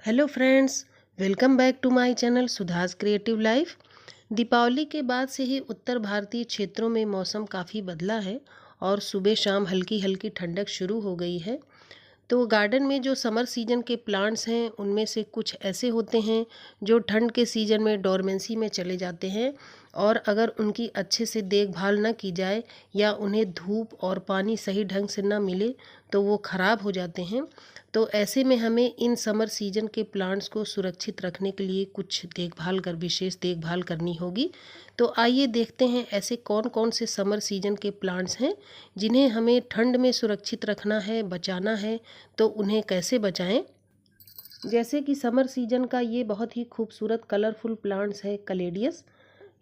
Hello friends, welcome back to my channel Sudha's creative life. Deepavali के बाद से ही उत्तर भारतीय क्षेत्रों में मौसम काफ़ी बदला है और सुबह शाम हल्की हल्की ठंडक शुरू हो गई है। तो गार्डन में जो समर सीजन के प्लांट्स हैं उनमें से कुछ ऐसे होते हैं जो ठंड के सीजन में डोरमेंसी में चले जाते हैं, और अगर उनकी अच्छे से देखभाल न की जाए या उन्हें धूप और पानी सही ढंग से न मिले तो वो ख़राब हो जाते हैं। तो ऐसे में हमें इन समर सीजन के प्लांट्स को सुरक्षित रखने के लिए कुछ विशेष देखभाल करनी होगी। तो आइए देखते हैं ऐसे कौन कौन से समर सीजन के प्लांट्स हैं जिन्हें हमें ठंड में सुरक्षित रखना है, बचाना है। तो उन्हें कैसे बचाएं। जैसे कि समर सीजन का ये बहुत ही खूबसूरत कलरफुल प्लांट्स है कलेडियस।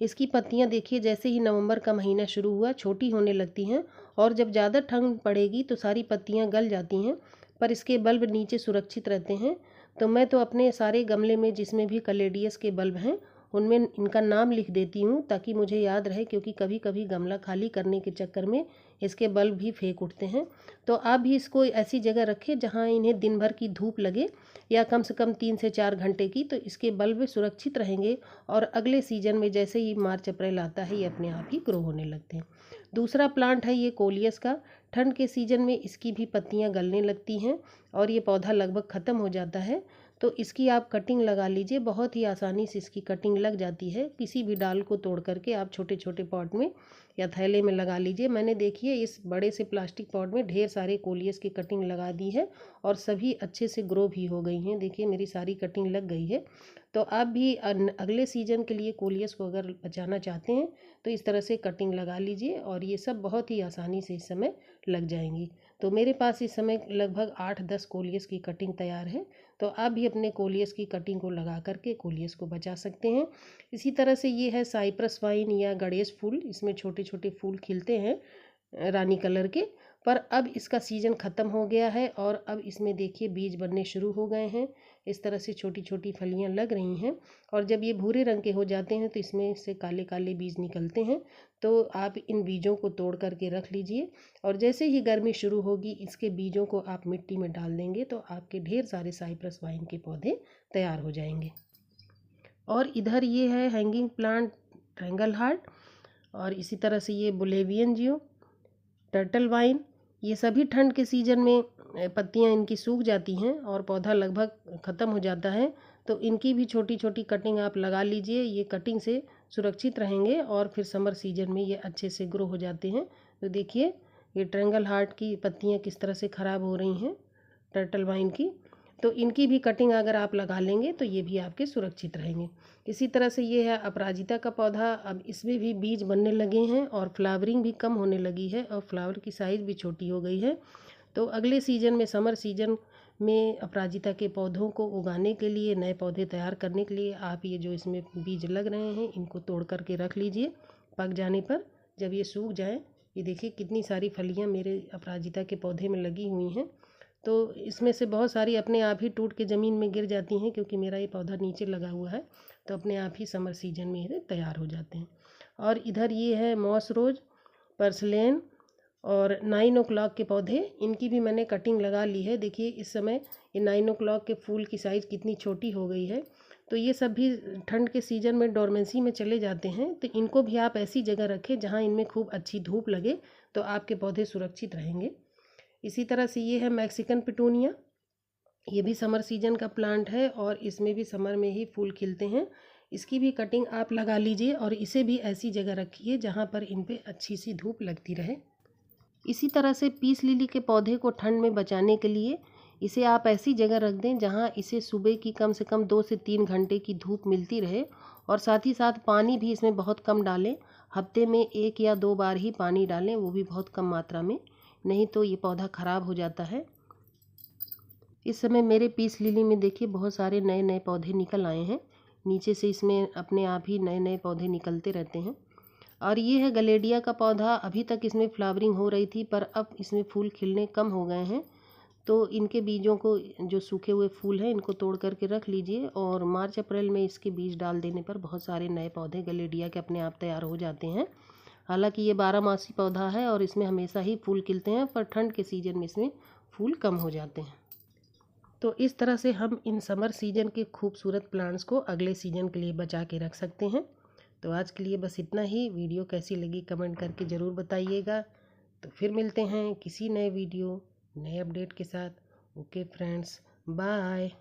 इसकी पत्तियां देखिए, जैसे ही नवंबर का महीना शुरू हुआ छोटी होने लगती हैं, और जब ज़्यादा ठंड पड़ेगी तो सारी पत्तियां गल जाती हैं, पर इसके बल्ब नीचे सुरक्षित रहते हैं। तो मैं तो अपने सारे गमले में जिसमें भी कलेडियस के बल्ब हैं उनमें इनका नाम लिख देती हूँ ताकि मुझे याद रहे, क्योंकि कभी कभी गमला खाली करने के चक्कर में इसके बल्ब भी फेंक उठते हैं। तो आप भी इसको ऐसी जगह रखें जहाँ इन्हें दिन भर की धूप लगे, या कम से कम 3 से 4 घंटे की, तो इसके बल्ब सुरक्षित रहेंगे। और अगले सीजन में जैसे ही मार्च अप्रैल आता है ये अपने आप ही ग्रो होने लगते हैं। दूसरा प्लांट है ये कोलियस का। ठंड के सीजन में इसकी भी पत्तियां गलने लगती हैं और ये पौधा लगभग ख़त्म हो जाता है। तो इसकी आप कटिंग लगा लीजिए, बहुत ही आसानी से इसकी कटिंग लग जाती है। किसी भी डाल को तोड़ करके आप छोटे छोटे पॉट में या थैले में लगा लीजिए। मैंने देखिए इस बड़े से प्लास्टिक पॉट में ढेर सारे कोलियस की कटिंग लगा दी है और सभी अच्छे से ग्रो भी हो गई हैं। देखिए मेरी सारी कटिंग लग गई है। तो आप भी अगले सीजन के लिए कोलियस को अगर बचाना चाहते हैं तो इस तरह से कटिंग लगा लीजिए, और ये सब बहुत ही आसानी से इस समय लग जाएंगी। तो मेरे पास इस समय लगभग 8-10 कोलियस की कटिंग तैयार है। तो आप भी अपने कोलियस की कटिंग को लगा करके कोलियस को बचा सकते हैं। इसी तरह से ये है साइप्रस वाइन या गणेश फूल। इसमें छोटे छोटे फूल खिलते हैं रानी कलर के, पर अब इसका सीज़न ख़त्म हो गया है और अब इसमें देखिए बीज बनने शुरू हो गए हैं। इस तरह से छोटी छोटी फलियां लग रही हैं, और जब ये भूरे रंग के हो जाते हैं तो इसमें से काले काले बीज निकलते हैं। तो आप इन बीजों को तोड़ करके रख लीजिए, और जैसे ही गर्मी शुरू होगी इसके बीजों को आप मिट्टी में डाल देंगे तो आपके ढेर सारे साइप्रस वाइन के पौधे तैयार हो जाएंगे। और इधर ये है हैंगिंग प्लांट ट्रैंगल हार्ट, और इसी तरह से ये बुलेवियन जियो, टर्टल वाइन। ये सभी ठंड के सीजन में पत्तियां इनकी सूख जाती हैं और पौधा लगभग ख़त्म हो जाता है। तो इनकी भी छोटी छोटी कटिंग आप लगा लीजिए, ये कटिंग से सुरक्षित रहेंगे और फिर समर सीजन में ये अच्छे से ग्रो हो जाते हैं। तो देखिए ये ट्रैंगल हार्ट की पत्तियां किस तरह से ख़राब हो रही हैं, टर्टल वाइन की। तो इनकी भी कटिंग अगर आप लगा लेंगे तो ये भी आपके सुरक्षित रहेंगे। इसी तरह से ये है अपराजिता का पौधा। अब इसमें भी बीज बनने लगे हैं और फ्लावरिंग भी कम होने लगी है और फ्लावर की साइज़ भी छोटी हो गई है। तो अगले सीजन में समर सीजन में अपराजिता के पौधों को उगाने के लिए, नए पौधे तैयार करने के लिए आप ये जो इसमें बीज लग रहे हैं इनको तोड़ करके रख लीजिए। पक जाने पर जब ये सूख जाए, ये देखिए कितनी सारी फलियाँ मेरे अपराजिता के पौधे में लगी हुई हैं। तो इसमें से बहुत सारी अपने आप ही टूट के ज़मीन में गिर जाती हैं, क्योंकि मेरा ये पौधा नीचे लगा हुआ है। तो अपने आप ही समर सीजन में ये तैयार हो जाते हैं। और इधर ये है मॉस रोज, पर्सलेन और 9 o'clock के पौधे। इनकी भी मैंने कटिंग लगा ली है। देखिए इस समय ये 9 o'clock के फूल की साइज़ कितनी छोटी हो गई है। तो ये सब भी ठंड के सीज़न में डोरमेंसी में चले जाते हैं। तो इनको भी आप ऐसी जगह रखें जहाँ इनमें खूब अच्छी धूप लगे, तो आपके पौधे सुरक्षित रहेंगे। इसी तरह से ये है मैक्सिकन पिटूनिया। ये भी समर सीजन का प्लांट है और इसमें भी समर में ही फूल खिलते हैं। इसकी भी कटिंग आप लगा लीजिए और इसे भी ऐसी जगह रखिए जहाँ पर इन पे अच्छी सी धूप लगती रहे। इसी तरह से पीस लिली के पौधे को ठंड में बचाने के लिए इसे आप ऐसी जगह रख दें जहाँ इसे सुबह की कम से कम 2 से 3 घंटे की धूप मिलती रहे, और साथ ही साथ पानी भी इसमें बहुत कम डालें। हफ्ते में 1 या 2 बार ही पानी डालें, वो भी बहुत कम मात्रा में, नहीं तो ये पौधा ख़राब हो जाता है। इस समय मेरे पीस लिली में देखिए बहुत सारे नए नए पौधे निकल आए हैं। नीचे से इसमें अपने आप ही नए नए पौधे निकलते रहते हैं। और ये है गलेडिया का पौधा। अभी तक इसमें फ्लावरिंग हो रही थी, पर अब इसमें फूल खिलने कम हो गए हैं। तो इनके बीजों को, जो सूखे हुए फूल हैं, इनको तोड़ करके रख लीजिए, और मार्च अप्रैल में इसके बीज डाल देने पर बहुत सारे नए पौधे गलेडिया के अपने आप तैयार हो जाते हैं। हालांकि ये 12 मासी पौधा है और इसमें हमेशा ही फूल खिलते हैं, पर ठंड के सीजन में इसमें फूल कम हो जाते हैं। तो इस तरह से हम इन समर सीजन के खूबसूरत प्लांट्स को अगले सीजन के लिए बचा के रख सकते हैं। तो आज के लिए बस इतना ही। वीडियो कैसी लगी कमेंट करके ज़रूर बताइएगा। तो फिर मिलते हैं किसी नए वीडियो नए अपडेट के साथ। Okay friends, bye.